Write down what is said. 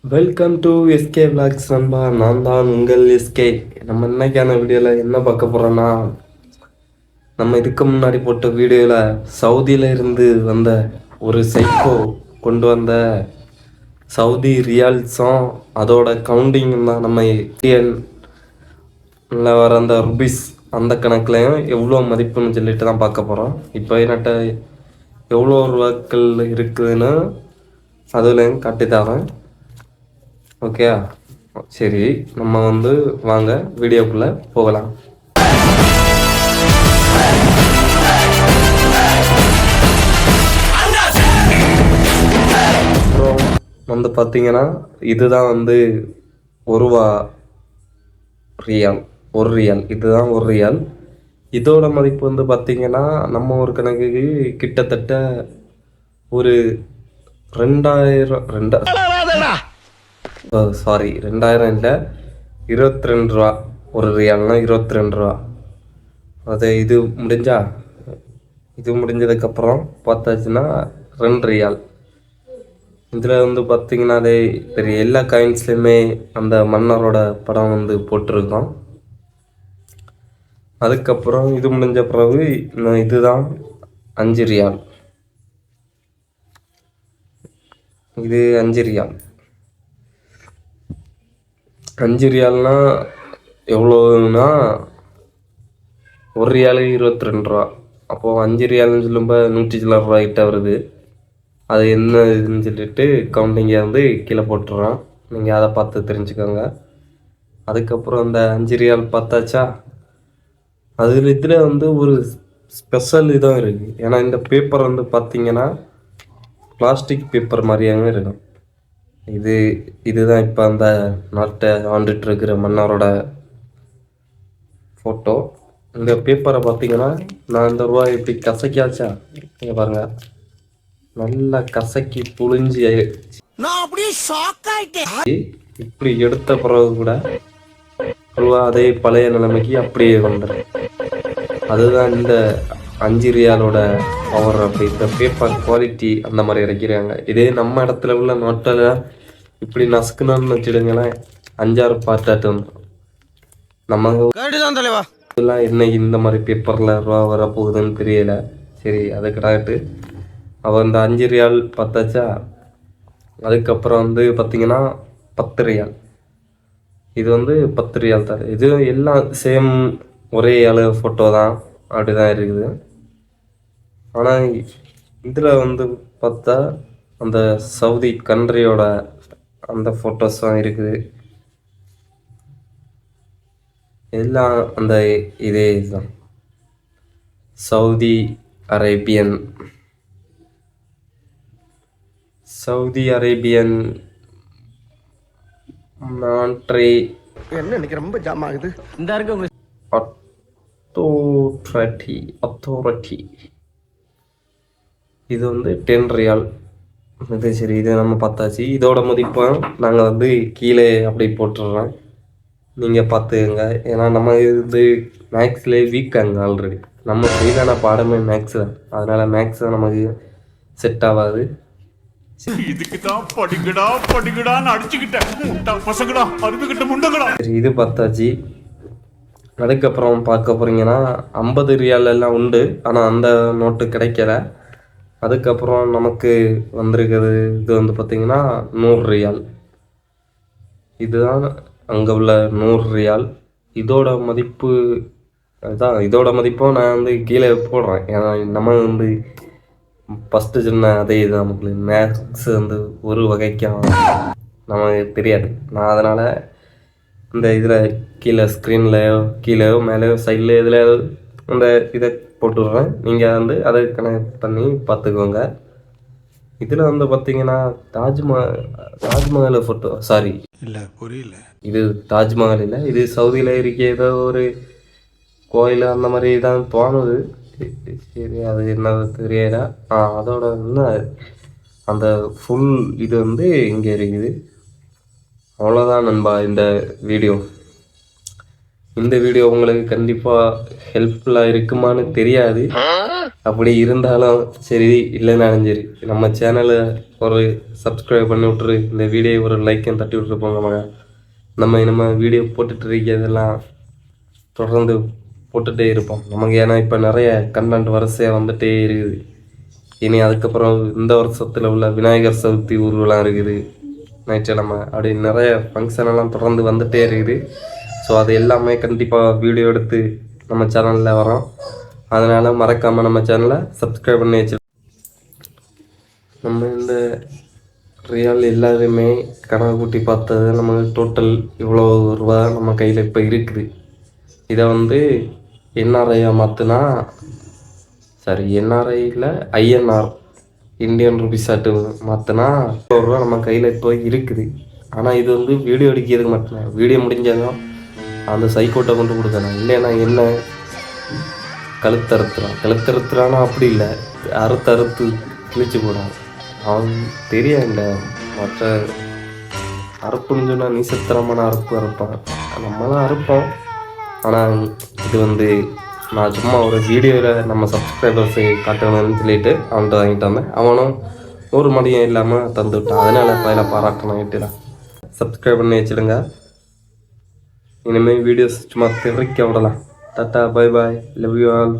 Welcome to SK vlogs நண்பா. நான் தான் உங்கள் எஸ்கே. நம்ம இன்னைக்கான வீடியோவில் என்ன பார்க்க போகிறோன்னா, நம்ம இதுக்கு முன்னாடி போட்ட வீடியோவில் சவுதியில் இருந்து வந்த ஒரு சைக்கோ கொண்டு வந்த சவுதி ரியால்ஸும் அதோட கவுண்டிங் தான் நம்ம இந்தியனில் வர அந்த ருபீஸ் அந்த கணக்குலையும் எவ்வளோ மதிப்புன்னு சொல்லிட்டு தான் பார்க்க போகிறோம். இப்போ என்கிட்ட எவ்வளோ ரூபாக்கள் இருக்குதுன்னு அதுலேயும் காட்டித்தாரேன். ஓகே, சரி, நம்ம வாங்க வீடியோக்குள்ளே போகலாம். அப்புறம் பார்த்தீங்கன்னா இதுதான் ஒரு ரூபா ரியால், ஒரு ரியால், இதுதான் ஒரு ரியால். இதோட மதிப்பு பார்த்தீங்கன்னா நம்ம ஒரு கணக்குக்கு கிட்டத்தட்ட ஒரு 2000 இல்லை, 22 ரூபா. ஒரு ரியால்னா 22 ரூபா. அது இது முடிஞ்சதுக்கப்புறம் பார்த்தாச்சுன்னா 2 ரியால். இதில் பார்த்தீங்கன்னா அதே பெரிய எல்லா காயின்ஸ்லையுமே அந்த மன்னரோட படம் போட்டிருக்கோம். அதுக்கப்புறம் இது முடிஞ்ச பிறகு இதுதான் 5 ரியால். இது 5 ரியால். 5 ரியால்னா எவ்வளோன்னா ஒரு ரியாலு 22 ரூபா. அப்போது 5 ரியால்னு சொல்லும்போது 100 சில்லற ரூபாய்கிட்ட வருது. அது என்ன இதுன்னு சொல்லிட்டு கவுண்டிங்கை கீழே போட்டுடுறோம். நீங்கள் அதை பார்த்து தெரிஞ்சுக்கோங்க. அதுக்கப்புறம் இந்த 5 ரியால் பார்த்தாச்சா, அதில் இதில் ஒரு ஸ்பெஷல் இதாக இருக்குது. ஏன்னா இந்த பேப்பர் பார்த்தீங்கன்னா பிளாஸ்டிக் பேப்பர் மாதிரியாகவும் இருக்கும். இதுதான் இப்போ அந்த நாட்டை ஆண்டுட்டு இருக்கிற மன்னரோட ஃபோட்டோ. இந்த பேப்பரை பார்த்தீங்கன்னா நான் இந்த ரூபாய் இப்படி கசக்கியாச்சா, நீங்கள் பாருங்க, நல்லா கசக்கி புழிஞ்சி இப்படி எடுத்த பிறகு கூட ரூபா அதே பழைய நிலைமைக்கு அப்படியே வந்துடும். அதுதான் இந்த 5 ரியாலோட பவர். அப்படி இந்த பேப்பர் குவாலிட்டி அந்த மாதிரி இறக்கிறாங்க. இதே நம்ம இடத்துல உள்ள நாட்டில் இப்படி நசுக்கணும்னு வச்சுடுங்களேன், 5-6 பார்ட்டாட்டு வந்துடும். நம்ம இதெல்லாம் இன்னைக்கு இந்த மாதிரி பேப்பரில் ரூபா வரப்போகுதுன்னு தெரியல. சரி, அது கிடாட்டு அவள் இந்த 5 ரியால் பார்த்தாச்சா. அதுக்கப்புறம் பார்த்தீங்கன்னா 10 ரியால். இது 10 ரியால் தான். இது எல்லாம் சேம், ஒரே ஆளு ஃபோட்டோ தான், அப்படி தான் இருக்குது. ஆனால் இதில் பார்த்தா அந்த சவுதி கண்ட்ரியோட அந்த ஃபோட்டோஸ் தான் இருக்குது. எல்லாம் அந்த இதே இதுதான், சவுதி அரேபியன் நான்ட்ரே என்ன ரொம்ப ஜாம் ஆகுது. இந்த அத்தாரிட்டி. இது 10 ரியால். இது சரி, இது நம்ம பார்த்தாச்சு. இதோட மதிப்பை நாங்கள் கீழே அப்படி போட்டுடுறோம், நீங்கள் பார்த்துக்கங்க. ஏன்னா நம்ம மேக்ஸ்லேயே வீக்காங்க ஆல்ரெடி. நம்ம செய்தான பாடமே மேக்ஸ் தான், அதனால் மேக்ஸ் தான் நமக்கு செட் ஆகாது. சரி, இது பார்த்தாச்சு. அதுக்கப்புறம் பார்க்க போகிறீங்கன்னா 50 ரியால் எல்லாம் உண்டு, ஆனால் அந்த நோட்டு கிடைக்கல. அதுக்கப்புறம் நமக்கு வந்திருக்கிறது இது பார்த்தீங்கன்னா 100 ரியால். இதுதான் அங்கே உள்ள 100 ரியால். இதோட மதிப்பு அதுதான். இதோட மதிப்பும் நான் கீழே போடுறேன். ஏன்னா நம்ம ஃபஸ்ட்டு சொன்ன அதே இது நமக்கு மேக்ஸ் ஒரு வகைக்கும் நமக்கு தெரியாது. நான் அதனால் இந்த இதில் கீழே ஸ்க்ரீன்லையோ கீழேயோ மேலேயோ சைடில் இதில் அந்த இதை போட்டுடுறேன். நீங்கள் அதை கனெக்ட் பண்ணி பார்த்துக்கோங்க. இதில் பார்த்தீங்கன்னா தாஜ்மஹால் ஃபோட்டோ, சாரி இல்லை புரியல, இது தாஜ்மஹால் இல்லை, இது சவுதியில் இருக்க ஏதோ ஒரு கோயில் அந்த மாதிரி தான் தோணுது. சரி, அது என்ன தெரியல. அதோட அந்த ஃபுல் இது இங்கே இருக்குது. அவ்வளோதான் நண்பா இந்த வீடியோ. இந்த வீடியோ உங்களுக்கு கண்டிப்பாக ஹெல்ப்ஃபுல்லாக இருக்குமான்னு தெரியாது. அப்படி இருந்தாலும் சரி, இல்லைனாலும் சரி, நம்ம சேனலை ஒரு சப்ஸ்கிரைப் பண்ணி விட்ரு, இந்த வீடியோ ஒரு லைக்கையும் தட்டி விட்ரு போங்க மகன். நம்ம வீடியோ போட்டுட்டு இருக்கிறதெல்லாம் தொடர்ந்து போட்டுகிட்டே இருப்போம் நமக்கு. ஏன்னா இப்போ நிறைய கண்டென்ட் வரிசையாக வந்துகிட்டே இருக்குது. இனி அதுக்கப்புறம் இந்த வருஷத்தில் உள்ள விநாயகர் சதுர்த்தி ஊர்வலம் இருக்குது, ஞாயிற்றுக்கிழமை, அப்படி நிறைய ஃபங்க்ஷன் எல்லாம் தொடர்ந்து வந்துகிட்டே இருக்குது. ஸோ அது எல்லாமே கண்டிப்பாக வீடியோ எடுத்து நம்ம சேனலில் வரோம். அதனால் மறக்காமல் நம்ம சேனலை சப்ஸ்கிரைப் பண்ணி வச்சு. நம்ம இந்த ரியல் எல்லாருமே கணக்கு கூட்டி பார்த்தது நமக்கு டோட்டல் இவ்வளோ ரூபா நம்ம கையில் இப்போ இருக்குது. இதை என்ஆர்ஐயாக மாற்றினா, சாரி என்ஆர்ஐயில் ஐஎன்ஆர் இந்தியன் ருபீஸாட்டு மாற்றினா ரூபா நம்ம கையில் இப்போ இருக்குது. ஆனால் இது வீடியோ எடுக்கிறதுக்கு மட்டும்தான். வீடியோ முடிஞ்சாலும் அந்த சைக்கோட்டை கொண்டு கொடுக்கணும். இல்லைன்னா என்ன கழுத்தறுத்துறானா அப்படி இல்லை, அறுத்து கிழிச்சு போடான். அவன் தெரியல, மற்ற அறுப்புன்னு சொன்னால் நீ சத்திரமான அறுப்பான், நம்ம தான் அறுப்போம். ஆனால் இது நான் சும்மா ஒரு வீடியோவில் நம்ம சப்ஸ்கிரைபர்ஸை காட்டணும்னு சொல்லிட்டு அவன்கிட்ட வாங்கிட்டு வந்தேன். அவனும் ஒரு மடியும் இல்லாமல் தந்துவிட்டான். அதனால் பயில பாராட்டணும் வீட்டில். சப்ஸ்கிரைப் பண்ணி வச்சுடுங்க. இனிமேல் வீடியோஸ் சும்மா திரைக்க விடலாம். Tata, bye bye, love you all.